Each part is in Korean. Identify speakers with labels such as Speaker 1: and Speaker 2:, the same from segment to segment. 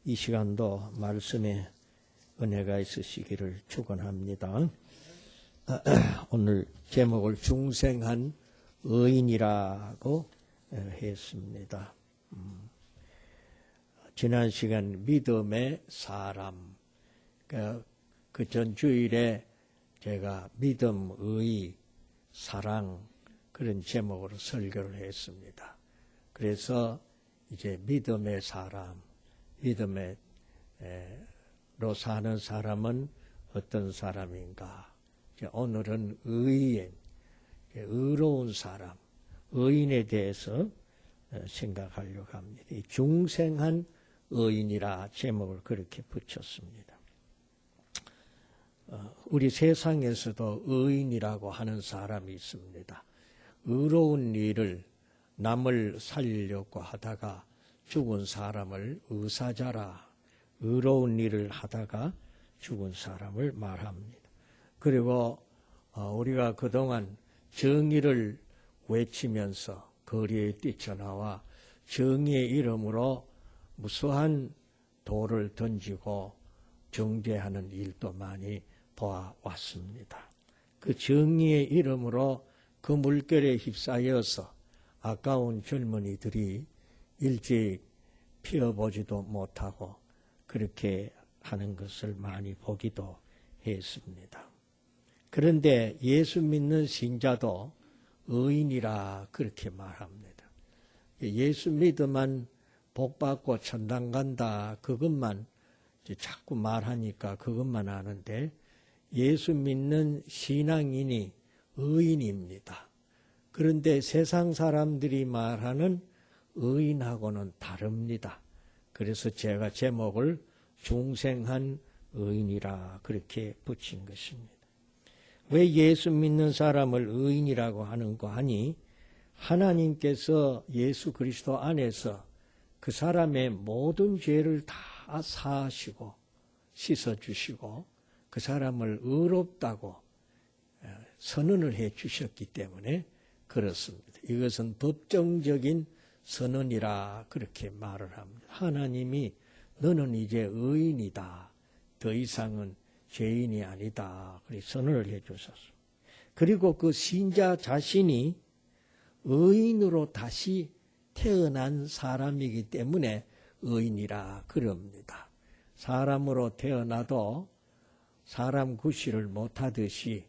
Speaker 1: 이 시간도 말씀에 은혜가 있으시기를 축원합니다. 오늘 제목을 중생한 의인이라고 했습니다. 지난 시간 믿음의 사람, 그 전 주일에 제가 믿음, 의, 사랑 그런 제목으로 설교를 했습니다. 그래서 이제 믿음의 사람, 믿음으로 사는 사람은 어떤 사람인가? 오늘은 의인, 의로운 사람, 의인에 대해서 생각하려고 합니다. 중생한 의인이라 제목을 그렇게 붙였습니다. 우리 세상에서도 의인이라고 하는 사람이 있습니다. 의로운 일을 남을 살리려고 하다가 죽은 사람을 의사자라, 의로운 일을 하다가 죽은 사람을 말합니다. 그리고 우리가 그동안 정의를 외치면서 거리에 뛰쳐나와 정의의 이름으로 무수한 돌을 던지고 정죄하는 일도 많이 보아왔습니다. 그 정의의 이름으로 그 물결에 휩싸여서 아까운 젊은이들이 일찍 피어보지도 못하고 그렇게 하는 것을 많이 보기도 했습니다. 그런데 예수 믿는 신자도 의인이라 그렇게 말합니다. 예수 믿으면 복받고 천당 간다 그것만 자꾸 말하니까 그것만 아는데 예수 믿는 신앙인이 의인입니다. 그런데 세상 사람들이 말하는 의인하고는 다릅니다. 그래서 제가 제목을 중생한 의인이라 그렇게 붙인 것입니다. 왜 예수 믿는 사람을 의인이라고 하는가 하니 하나님께서 예수 그리스도 안에서 그 사람의 모든 죄를 다 사하시고 씻어주시고 그 사람을 의롭다고 선언을 해 주셨기 때문에 그렇습니다. 이것은 법정적인 선언이라 그렇게 말을 합니다. 하나님이 너는 이제 의인이다. 더 이상은 죄인이 아니다. 그렇게 선언을 해 주셨습니다. 그리고 그 신자 자신이 의인으로 다시 태어난 사람이기 때문에 의인이라 그럽니다. 사람으로 태어나도 사람 구실을 못하듯이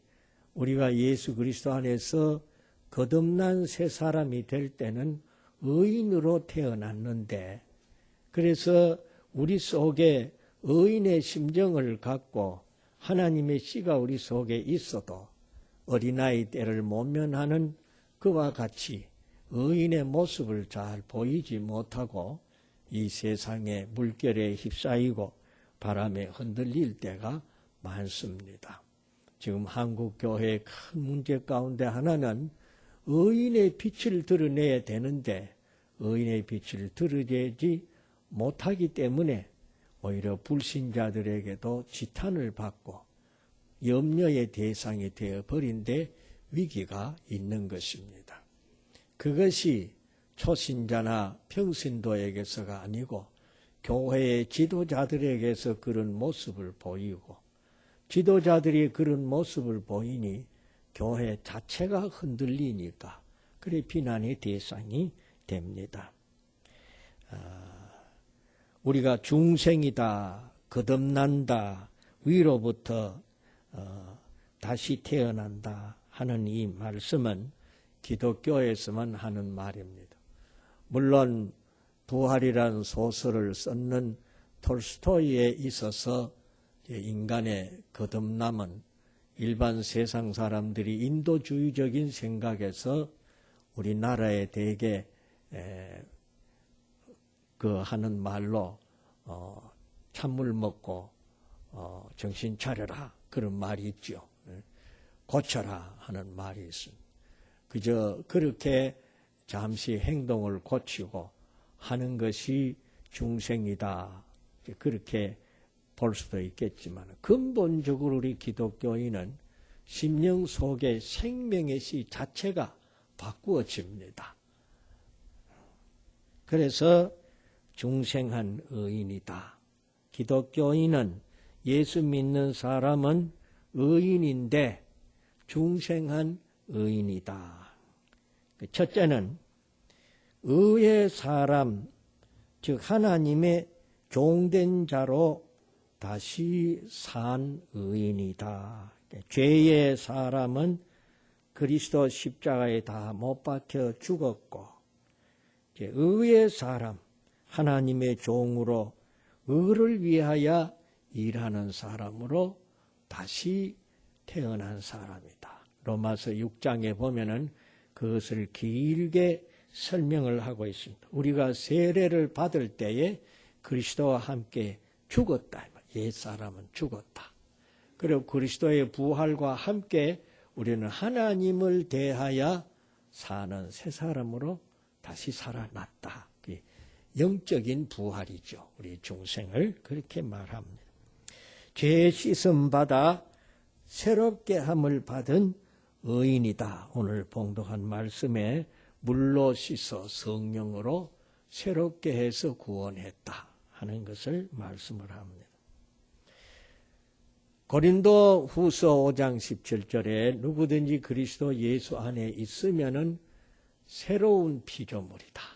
Speaker 1: 우리가 예수 그리스도 안에서 거듭난 새 사람이 될 때는 의인으로 태어났는데 그래서 우리 속에 의인의 심정을 갖고 하나님의 씨가 우리 속에 있어도 어린아이 때를 모면하는 그와 같이 의인의 모습을 잘 보이지 못하고 이 세상의 물결에 휩싸이고 바람에 흔들릴 때가 많습니다. 지금 한국 교회의 큰 문제 가운데 하나는 의인의 빛을 드러내야 되는데 의인의 빛을 드러내지 못하기 때문에 오히려 불신자들에게도 지탄을 받고 염려의 대상이 되어버린 데 위기가 있는 것입니다. 그것이 초신자나 평신도에게서가 아니고 교회의 지도자들에게서 그런 모습을 보이고 지도자들이 그런 모습을 보이니 교회 자체가 흔들리니까 그래 비난의 대상이 됩니다. 우리가 중생이다, 거듭난다, 위로부터 다시 태어난다 하는 이 말씀은 기독교에서만 하는 말입니다. 물론 부활이라는 소설을 썼는 톨스토이에 있어서 인간의 거듭남은 일반 세상 사람들이 인도주의적인 생각에서 우리나라에 대개 그 하는 말로 찬물 먹고 정신 차려라 그런 말이 있죠. 고쳐라 하는 말이 있습니다. 그저 그렇게 잠시 행동을 고치고 하는 것이 중생이다. 그렇게 볼 수도 있겠지만 근본적으로 우리 기독교인은 심령 속의 생명의 씨 자체가 바꾸어집니다. 그래서 중생한 의인이다. 기독교인은 예수 믿는 사람은 의인인데 중생한 의인이다. 첫째는 의의 사람, 즉 하나님의 종된 자로 다시 산 의인이다. 죄의 사람은 그리스도 십자가에 다 못 박혀 죽었고, 의의 사람, 하나님의 종으로 의를 위하여 일하는 사람으로 다시 태어난 사람이다. 로마서 6장에 보면은 그것을 길게 설명을 하고 있습니다. 우리가 세례를 받을 때에 그리스도와 함께 죽었다. 옛사람은 죽었다. 그리고 그리스도의 부활과 함께 우리는 하나님을 대하여 사는 새 사람으로 다시 살아났다. 영적인 부활이죠. 우리 중생을 그렇게 말합니다. 죄 씻음 받아 새롭게 함을 받은 의인이다. 오늘 봉독한 말씀에 물로 씻어 성령으로 새롭게 해서 구원했다 하는 것을 말씀을 합니다. 고린도 후서 5장 17절에 누구든지 그리스도 예수 안에 있으면은 새로운 피조물이다.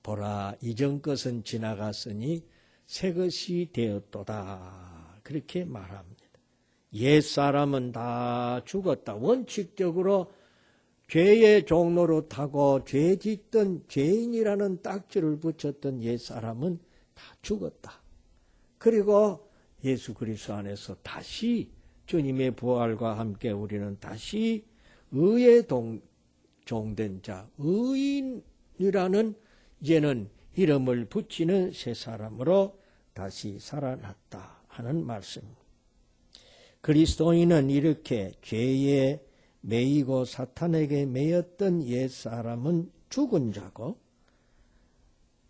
Speaker 1: 보라, 이전 것은 지나갔으니 새 것이 되었도다. 그렇게 말합니다. 옛사람은 다 죽었다. 원칙적으로 죄의 종로로 타고 죄 짓던 죄인이라는 딱지를 붙였던 옛사람은 다 죽었다. 그리고 예수 그리스도 안에서 다시 주님의 부활과 함께 우리는 다시 의의 종된 자, 의인이라는 이제는 이름을 붙이는 새 사람으로 다시 살아났다 하는 말씀입니다. 그리스도인은 이렇게 죄에 매이고 사탄에게 매였던 옛사람은 죽은 자고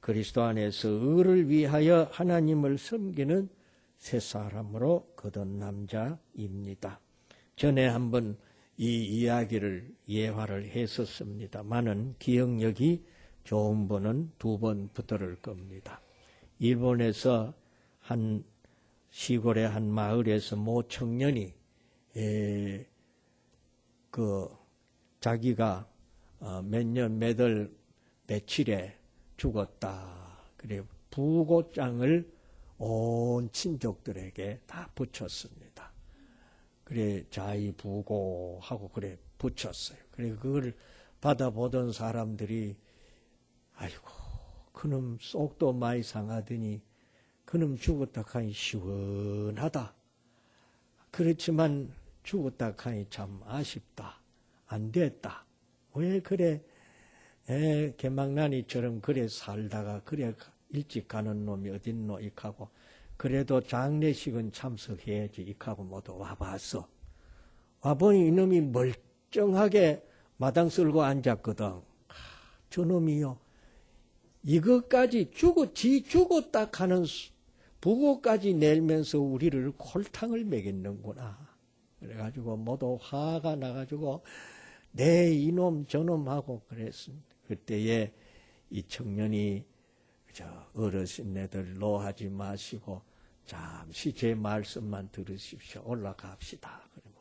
Speaker 1: 그리스도 안에서 의를 위하여 하나님을 섬기는 새 사람으로 거듭난 자입니다. 전에 한번 이 이야기를 예화를 했었습니다만은 기억력이 좋은 분은 두 번 붙들을 겁니다. 일본에서 한 시골의 한 마을에서 모 청년이 자기가 몇 년 몇월 며칠에 죽었다. 그래 부고장을 온 친족들에게 다 붙였습니다. 그래 자의부고하고 그래 붙였어요. 그래 그걸 받아보던 사람들이 아이고 그놈 속도 많이 상하더니 그놈 죽었다 하니 시원하다. 그렇지만 죽었다 하니 참 아쉽다. 안 됐다. 왜 그래 개망나니처럼 그래 살다가 그래 일찍 가는 놈이 어딨노 이하고 그래도 장례식은 참석해야지 이하고 모두 와봤어. 와보니 이놈이 멀쩡하게 마당 쓸고 앉았거든. 저놈이요. 이것까지 지 죽었다 하는 부고까지 내면서 우리를 콜탕을 먹였는구나. 그래가지고 모두 화가 나가지고 내 이놈 저놈하고 그랬습니다. 그때에 이 청년이 어르신네들 노하지 마시고 잠시 제 말씀만 들으십시오. 올라갑시다. 그러면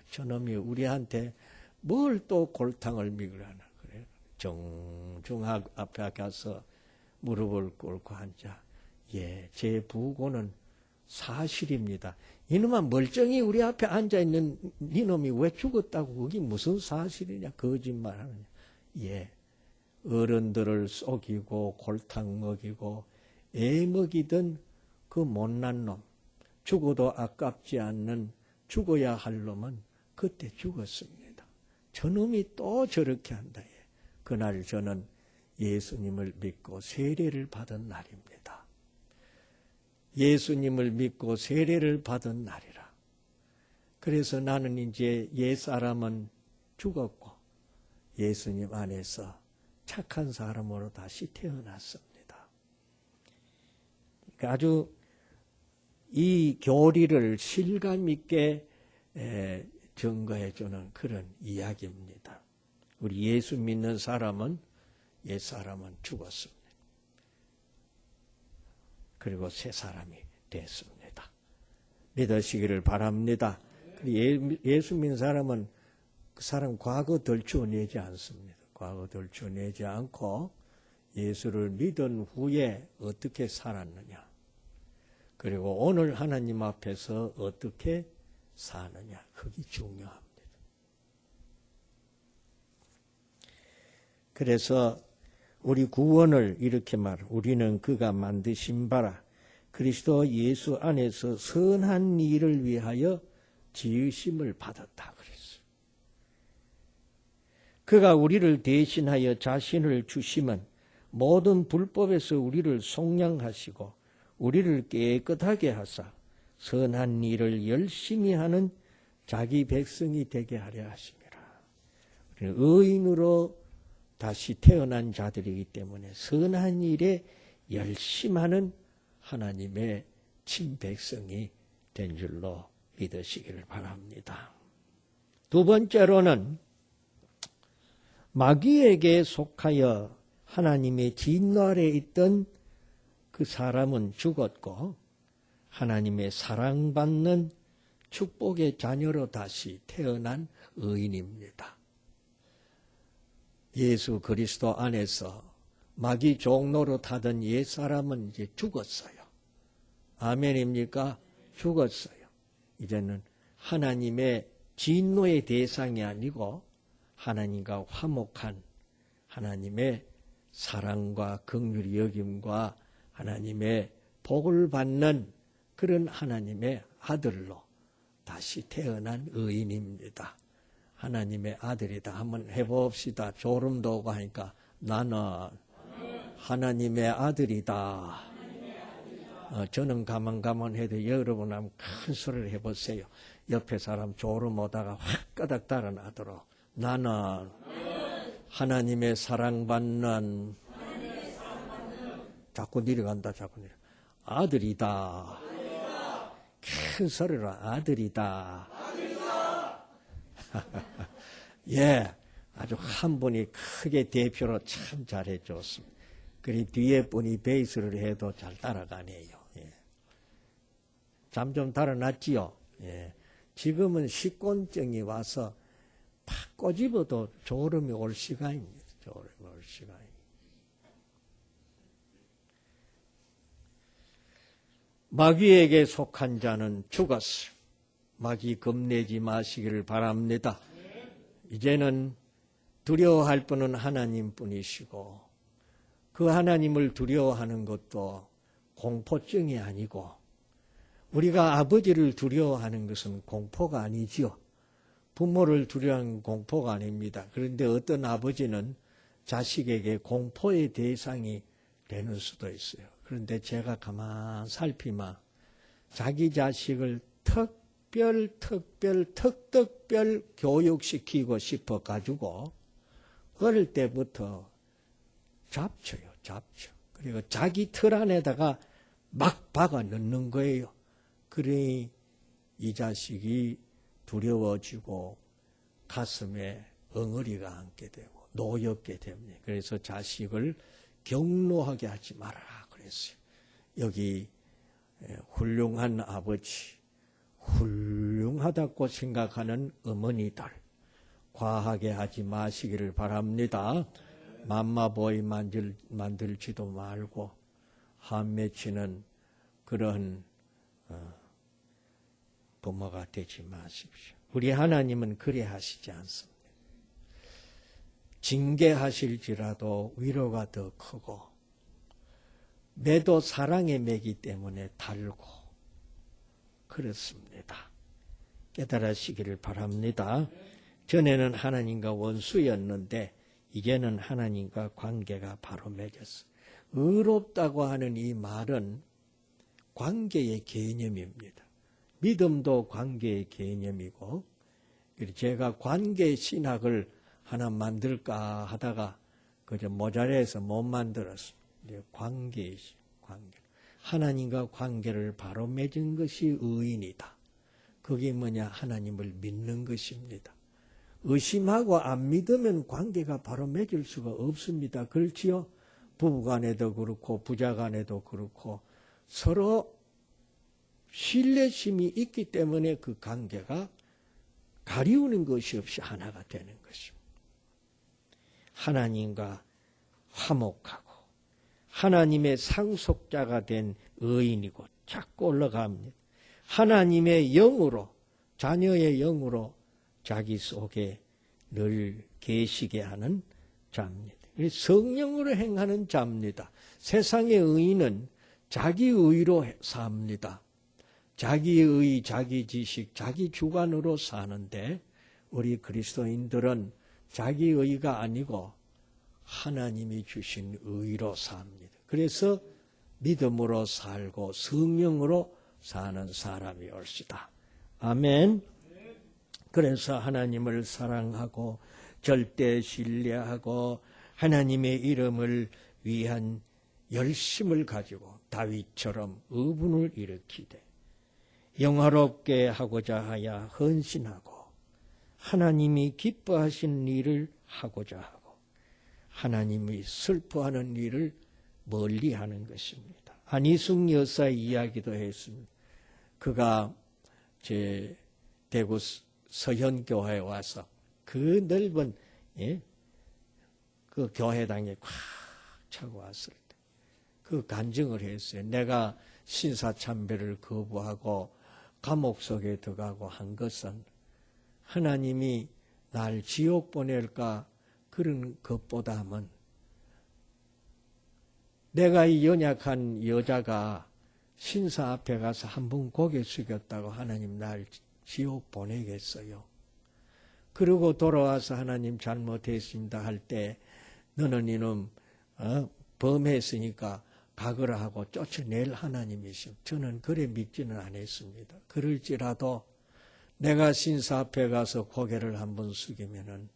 Speaker 1: 저놈이 우리한테 뭘 또 골탕을 먹으려나. 그래. 정중하게 앞에 가서 무릎을 꿇고 앉아. 예, 제 부고는 사실입니다. 이놈아 멀쩡히 우리 앞에 앉아있는 이놈이 왜 죽었다고 그게 무슨 사실이냐 거짓말하느냐. 예, 어른들을 속이고 골탕 먹이고 애 먹이던 그 못난 놈, 죽어도 아깝지 않는 죽어야 할 놈은 그때 죽었습니다. 저놈이 또 저렇게 한다. 그날 저는 예수님을 믿고 세례를 받은 날입니다. 예수님을 믿고 세례를 받은 날이라. 그래서 나는 이제 옛사람은 죽었고 예수님 안에서 착한 사람으로 다시 태어났습니다. 그러니까 아주 이 교리를 실감 있게 증거해 주는 그런 이야기입니다. 우리 예수 믿는 사람은 옛사람은 죽었습니다. 그리고 새 사람이 됐습니다. 믿으시기를 바랍니다. 예수 믿는 사람은 그 사람 과거 덜추어내지 않습니다. 과거 덜추어내지 않고 예수를 믿은 후에 어떻게 살았느냐, 그리고 오늘 하나님 앞에서 어떻게 사느냐, 그게 중요합니다. 그래서 우리 구원을 이렇게 우리는 그가 만드신 바라 그리스도 예수 안에서 선한 일을 위하여 지으심을 받았다 그랬어요. 그가 우리를 대신하여 자신을 주심은 모든 불법에서 우리를 속량하시고 우리를 깨끗하게 하사 선한 일을 열심히 하는 자기 백성이 되게 하려 하심이라. 의인으로 다시 태어난 자들이기 때문에 선한 일에 열심하는 하나님의 친백성이 된 줄로 믿으시기를 바랍니다. 두 번째로는 마귀에게 속하여 하나님의 진노 아래 있던 그 사람은 죽었고 하나님의 사랑받는 축복의 자녀로 다시 태어난 의인입니다. 예수 그리스도 안에서 마귀 종로로 타던 옛사람은 이제 죽었어요. 아멘입니까? 죽었어요. 이제는 하나님의 진노의 대상이 아니고 하나님과 화목한 하나님의 사랑과 긍휼히 여김과 하나님의 복을 받는 그런 하나님의 아들로 다시 태어난 의인입니다. 하나님의 아들이다. 한번 해봅시다. 졸음 돋고 하니까 나는 하나님의 아들이다. 저는 가만 해도 여러분 한번 큰 소리를 해보세요. 옆에 사람 졸음 오다가 확 까닥 달아나도록 나는 하나님의 사랑받는 자꾸 내려간다. 자꾸 내려. 아들이다. 큰 소리로 아들이다. 예, 아주 한 분이 크게 대표로 참 잘해줬습니다. 그리고 뒤에 분이 베이스를 해도 잘 따라가네요. 예. 잠 좀 달아났지요. 예. 지금은 식곤증이 와서 팍 꼬집어도 졸음이 올 시간입니다. 졸음이 올 시간입니다. 마귀에게 속한 자는 죽었어요. 마귀 겁내지 마시기를 바랍니다. 이제는 두려워할 분은 하나님뿐이시고 그 하나님을 두려워하는 것도 공포증이 아니고 우리가 아버지를 두려워하는 것은 공포가 아니지요. 부모를 두려워하는 공포가 아닙니다. 그런데 어떤 아버지는 자식에게 공포의 대상이 되는 수도 있어요. 그런데 제가 가만 살피면 자기 자식을 특별 교육시키고 싶어 가지고 어릴 때부터 잡죠. 그리고 자기 틀 안에다가 막 박아 넣는 거예요. 그러니 이 자식이 두려워지고 가슴에 엉어리가 앉게 되고 노엽게 됩니다. 그래서 자식을 경노하게 하지 말아라 그랬어요. 여기 훌륭한 아버지, 훌륭하다고 생각하는 어머니들 과하게 하지 마시기를 바랍니다. 맘마보이 만들지도 말고 한 맺히는 그런 부모가 되지 마십시오. 우리 하나님은 그래 하시지 않습니다. 징계하실지라도 위로가 더 크고 매도 사랑의 매기 때문에 달고 그렇습니다. 깨달으시기를 바랍니다. 전에는 하나님과 원수였는데 이제는 하나님과 관계가 바로 맺었어요. 의롭다고 하는 이 말은 관계의 개념입니다. 믿음도 관계의 개념이고 제가 관계 신학을 하나 만들까 하다가 그저 모자라서 못 만들었습니다. 관계. 하나님과 관계를 바로 맺은 것이 의인이다. 그게 뭐냐? 하나님을 믿는 것입니다. 의심하고 안 믿으면 관계가 바로 맺을 수가 없습니다. 그렇지요? 부부간에도 그렇고 부자간에도 그렇고 서로 신뢰심이 있기 때문에 그 관계가 가리우는 것이 없이 하나가 되는 것입니다. 하나님과 화목하고 하나님의 상속자가 된 의인이고 자꾸 올라갑니다. 하나님의 영으로, 자녀의 영으로 자기 속에 늘 계시게 하는 자입니다. 성령으로 행하는 자입니다. 세상의 의인은 자기 의로 삽니다. 자기 의, 자기 지식, 자기 주관으로 사는데 우리 그리스도인들은 자기 의가 아니고 하나님이 주신 의로 삽니다. 그래서 믿음으로 살고 성령으로 사는 사람이 옳시다. 아멘. 그래서 하나님을 사랑하고 절대 신뢰하고 하나님의 이름을 위한 열심을 가지고 다윗처럼 의분을 일으키되 영화롭게 하고자 하여 헌신하고 하나님이 기뻐하신 일을 하고자 하고 하나님이 슬퍼하는 일을 멀리하는 것입니다. 안희숙 여사 이야기도 했습니다. 그가 제 대구 서현교회에 와서 그 넓은 그 교회당에 꽉 차고 왔을 때 그 간증을 했어요. 내가 신사참배를 거부하고 감옥 속에 들어가고 한 것은 하나님이 날 지옥 보낼까 그런 것보다는 내가 이 연약한 여자가 신사 앞에 가서 한 번 고개 숙였다고 하나님 날 지옥 보내겠어요. 그러고 돌아와서 하나님 잘못했습니다 할 때 너는 이놈 범했으니까 박으라 하고 쫓아낼 하나님이시오. 저는 그래 믿지는 않았습니다. 그럴지라도 내가 신사 앞에 가서 고개를 한번 숙이면은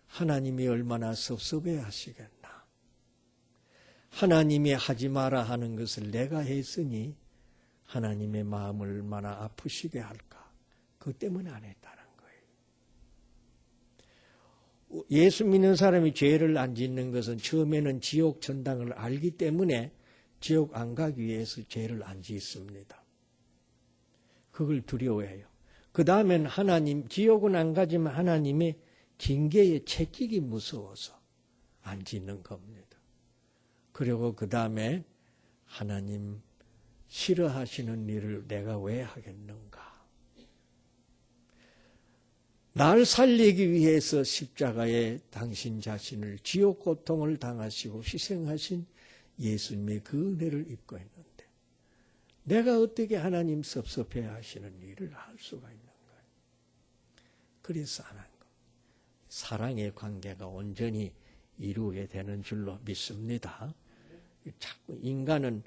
Speaker 1: 하나님이 얼마나 섭섭해 하시겠나. 하나님이 하지 마라 하는 것을 내가 했으니 하나님의 마음을 얼마나 아프시게 할까. 그 때문에 안 했다는 거예요. 예수 믿는 사람이 죄를 안 짓는 것은 처음에는 지옥 전당을 알기 때문에 지옥 안 가기 위해서 죄를 안 짓습니다. 그걸 두려워해요. 그 다음엔 하나님, 지옥은 안 가지만 하나님의 징계에 채찍이 무서워서 안 짓는 겁니다. 그리고 그 다음에 하나님 싫어하시는 일을 내가 왜 하겠는가? 날 살리기 위해서 십자가에 당신 자신을 지옥 고통을 당하시고 희생하신 예수님의 그 은혜를 입고 있는데 내가 어떻게 하나님 섭섭해 하시는 일을 할 수가 있는 거예요. 그래서 안 한 거. 사랑의 관계가 온전히 이루게 되는 줄로 믿습니다. 자꾸 인간은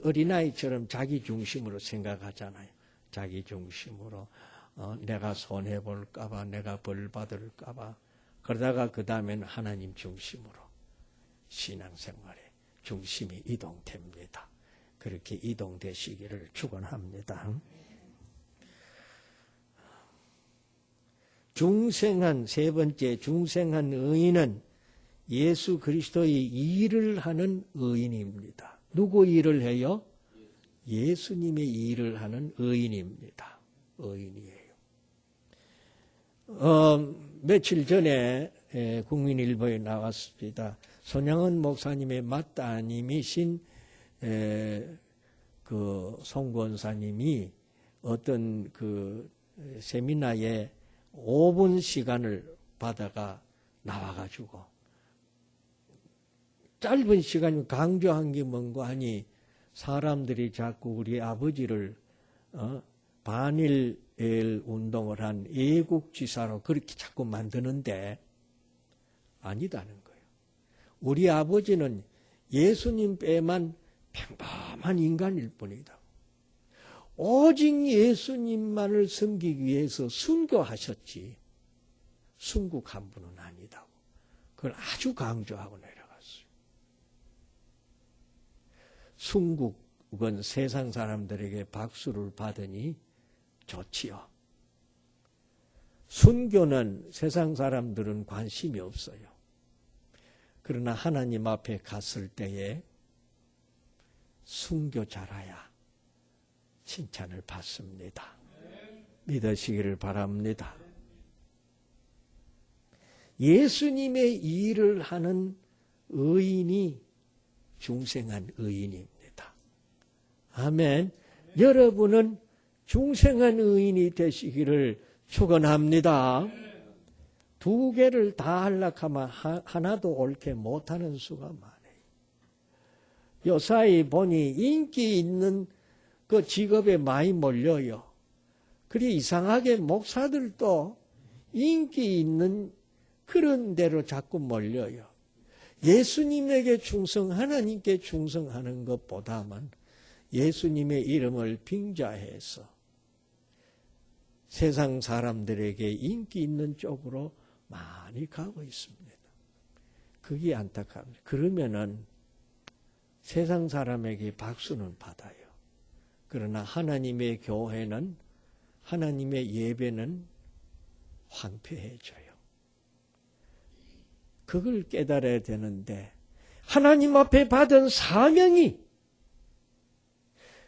Speaker 1: 어린아이처럼 자기 중심으로 생각하잖아요. 자기 중심으로 내가 손해볼까 봐, 내가 벌 받을까 봐. 그러다가 그 다음에는 하나님 중심으로 신앙생활에 중심이 이동됩니다. 그렇게 이동되시기를 축원합니다. 세 번째 중생한 의인은 예수 그리스도의 일을 하는 의인입니다. 누구 일을 해요? 예수님의 일을 하는 의인입니다. 의인이에요. 며칠 전에 국민일보에 나왔습니다. 손양은 목사님의 맏따님이신 그 송권사님이 어떤 그 세미나에 5분 시간을 받아가 나와가지고 짧은 시간이면 강조한 게 뭔가 하니 사람들이 자꾸 우리 아버지를 반일 운동을 한 애국지사로 그렇게 자꾸 만드는데 아니다는 거예요. 우리 아버지는 예수님 빼만 평범한 인간일 뿐이다. 오직 예수님만을 섬기기 위해서 순교하셨지 순국한 분은 아니다고. 그걸 아주 강조하고 내려갔어요. 순국은 세상 사람들에게 박수를 받으니 좋지요. 순교는 세상 사람들은 관심이 없어요. 그러나 하나님 앞에 갔을 때에 순교자라야 칭찬을 받습니다. 믿으시기를 바랍니다. 예수님의 일을 하는 의인이 중생한 의인입니다. 아멘. 여러분은 중생한 의인이 되시기를 축원합니다. 두 개를 다 하려면 하나도 옳게 못하는 수가 많아요. 요사이 보니 인기 있는 그 직업에 많이 몰려요. 그리 이상하게 목사들도 인기 있는 그런 데로 자꾸 몰려요. 예수님에게 충성, 하나님께 충성하는 것보다는 예수님의 이름을 빙자해서 세상 사람들에게 인기 있는 쪽으로 많이 가고 있습니다. 그게 안타깝습니다. 그러면은 세상 사람에게 박수는 받아요. 그러나 하나님의 교회는, 하나님의 예배는 황폐해져요. 그걸 깨달아야 되는데, 하나님 앞에 받은 사명이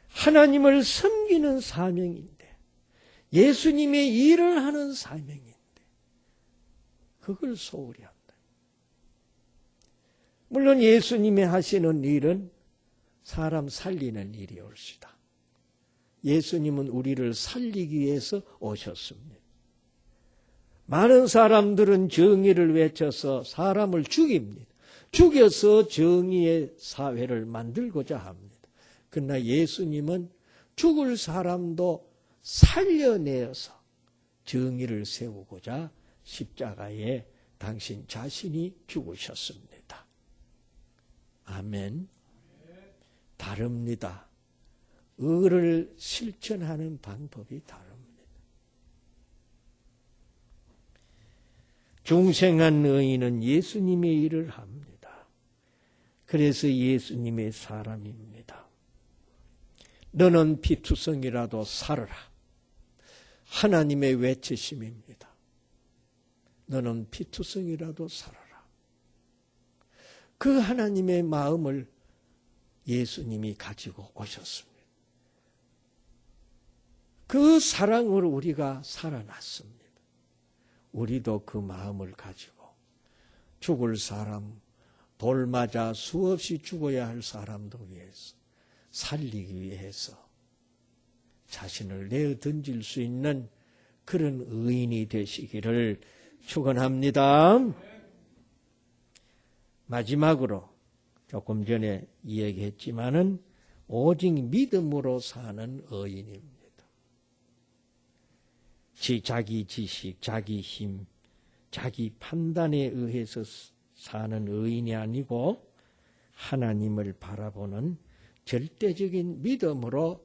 Speaker 1: 하나님을 섬기는 사명인데, 예수님의 일을 하는 사명인데, 그걸 소홀히 한다. 물론 예수님이 하시는 일은 사람 살리는 일이올시다. 예수님은 우리를 살리기 위해서 오셨습니다. 많은 사람들은 정의를 외쳐서 사람을 죽입니다. 죽여서 정의의 사회를 만들고자 합니다. 그러나 예수님은 죽을 사람도 살려내어서 정의를 세우고자 십자가에 당신 자신이 죽으셨습니다. 아멘. 다릅니다. 의를 실천하는 방법이 다릅니다. 중생한 의인은 예수님의 일을 합니다. 그래서 예수님의 사람입니다. 너는 피투성이라도 살아라. 하나님의 외치심입니다. 너는 피투성이라도 살아라. 그 하나님의 마음을 예수님이 가지고 오셨습니다. 그 사랑으로 우리가 살아났습니다. 우리도 그 마음을 가지고 죽을 사람, 돌 맞아 수없이 죽어야 할 사람도 위해서, 살리기 위해서 자신을 내어 던질 수 있는 그런 의인이 되시기를 축원합니다. 마지막으로 조금 전에 이야기했지만은 오직 믿음으로 사는 의인입니다. 자기 지식, 자기 힘, 자기 판단에 의해서 사는 의인이 아니고 하나님을 바라보는 절대적인 믿음으로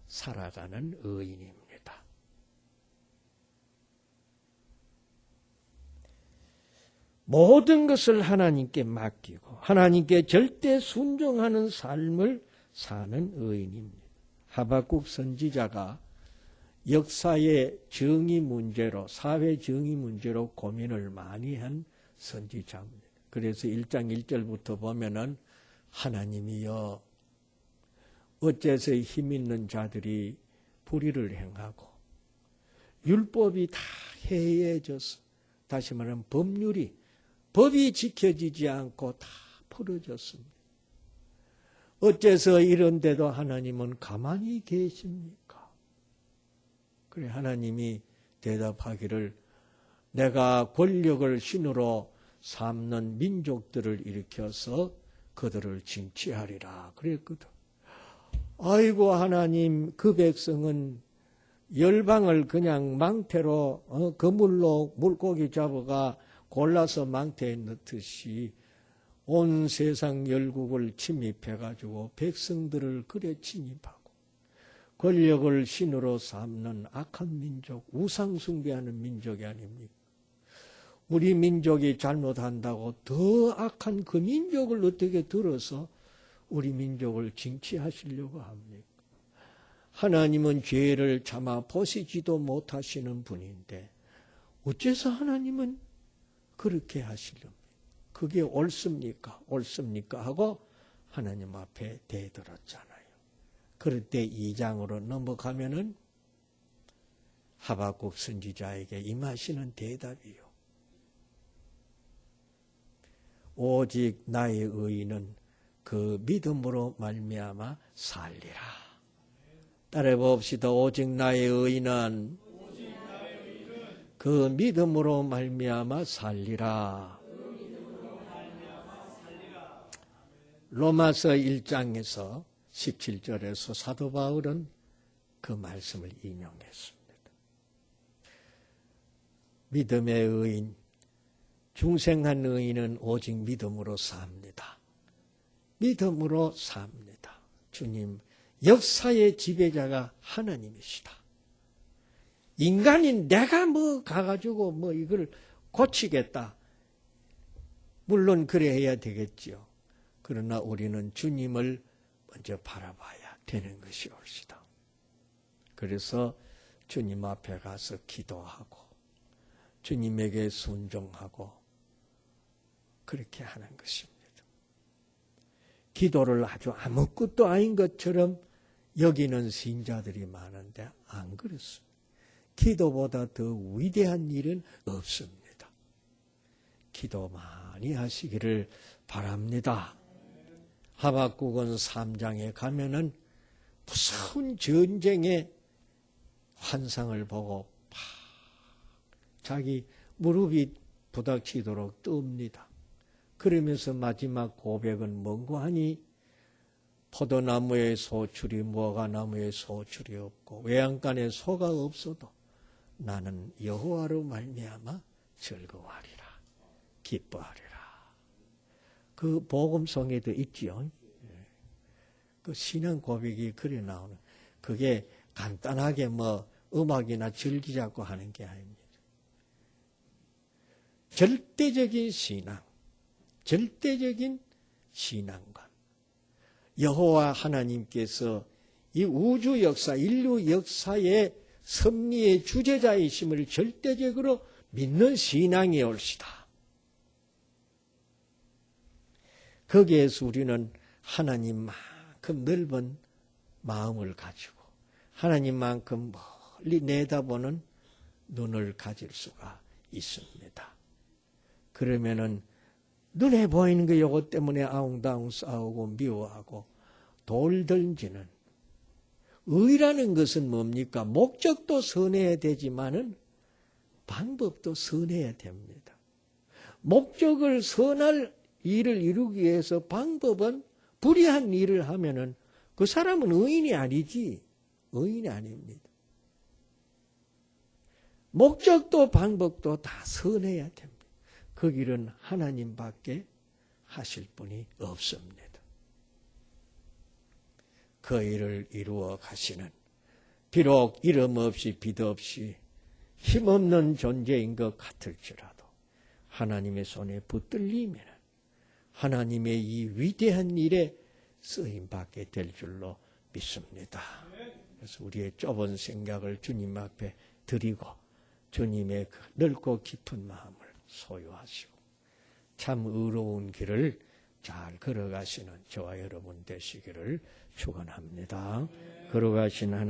Speaker 1: 살아가는 의인입니다. 모든 것을 하나님께 맡기고 하나님께 절대 순종하는 삶을 사는 의인입니다. 하박국 선지자가 역사의 정의 문제로, 사회 정의 문제로 고민을 많이 한 선지자입니다. 그래서 1장 1절부터 보면은 하나님이여 어째서 힘 있는 자들이 불의를 행하고 율법이 다 해이해져서, 다시 말하면 법이 지켜지지 않고 다 풀어졌습니다. 어째서 이런데도 하나님은 가만히 계십니까? 그래 하나님이 대답하기를 내가 권력을 신으로 삼는 민족들을 일으켜서 그들을 징치하리라 그랬거든. 아이고 하나님, 그 백성은 열방을 그냥 망태로 그물로 물고기 잡아가 골라서 망태에 넣듯이 온 세상 열국을 침입해가지고 백성들을 그래 침입하고 권력을 신으로 삼는 악한 민족, 우상 숭배하는 민족이 아닙니까? 우리 민족이 잘못한다고 더 악한 그 민족을 어떻게 들어서 우리 민족을 징치하시려고 합니까? 하나님은 죄를 참아 보시지도 못하시는 분인데 어째서 하나님은 그렇게 하시렵니까? 그게 옳습니까? 옳습니까? 하고 하나님 앞에 대들었잖아요. 그럴 때 2장으로 넘어가면은 하박국 선지자에게 임하시는 대답이요. 오직 나의 의인은 그 믿음으로 말미암아 살리라. 따라 봅시다. 오직 나의 의인은 그 믿음으로 말미암아 살리라. 로마서 1장에서 17절에서 사도 바울은 그 말씀을 인용했습니다. 믿음의 의인, 중생한 의인은 오직 믿음으로 삽니다. 믿음으로 삽니다. 주님, 역사의 지배자가 하나님이시다. 인간인 내가 가가지고 이걸 고치겠다. 물론 그래야 되겠지요. 그러나 우리는 주님을 먼저 바라봐야 되는 것이 옳시다. 그래서 주님 앞에 가서 기도하고 주님에게 순종하고 그렇게 하는 것입니다. 기도를 아주 아무것도 아닌 것처럼 여기는 신자들이 많은데 안 그렇습니다. 기도보다 더 위대한 일은 없습니다. 기도 많이 하시기를 바랍니다. 하박국은 3장에 가면은 무서운 전쟁의 환상을 보고 자기 무릎이 부닥치도록 뜹니다. 그러면서 마지막 고백은 뭔고 하니 포도나무에 소출이 무화과나무에 소출이 없고 외양간에 소가 없어도 나는 여호와로 말미암아 즐거워하리라 기뻐하리라. 그 복음성에도 있지요. 그 신앙 고백이 그래 나오는 그게 간단하게 음악이나 즐기자고 하는 게 아닙니다. 절대적인 신앙, 절대적인 신앙관. 여호와 하나님께서 이 우주 역사, 인류 역사의 섭리의 주재자이심을 절대적으로 믿는 신앙이 옳시다. 거기에서 우리는 하나님만큼 넓은 마음을 가지고 하나님만큼 멀리 내다보는 눈을 가질 수가 있습니다. 그러면은 눈에 보이는 거 요것 때문에 아웅다웅 싸우고 미워하고 돌 던지는 의라는 것은 뭡니까? 목적도 선해야 되지만은 방법도 선해야 됩니다. 목적을 선할 일을 이루기 위해서 방법은 불의한 일을 하면은 그 사람은 의인이 아니지. 의인이 아닙니다. 목적도 방법도 다 선해야 됩니다. 그 길은 하나님밖에 하실 분이 없습니다. 그 일을 이루어 가시는 비록 이름 없이 빛 없이 힘없는 존재인 것 같을지라도 하나님의 손에 붙들리면 하나님의 이 위대한 일에 쓰임받게 될 줄로 믿습니다. 그래서 우리의 좁은 생각을 주님 앞에 드리고 주님의 그 넓고 깊은 마음을 소유하시고 참 의로운 길을 잘 걸어가시는 저와 여러분 되시기를 축원합니다. 걸어가신 하나님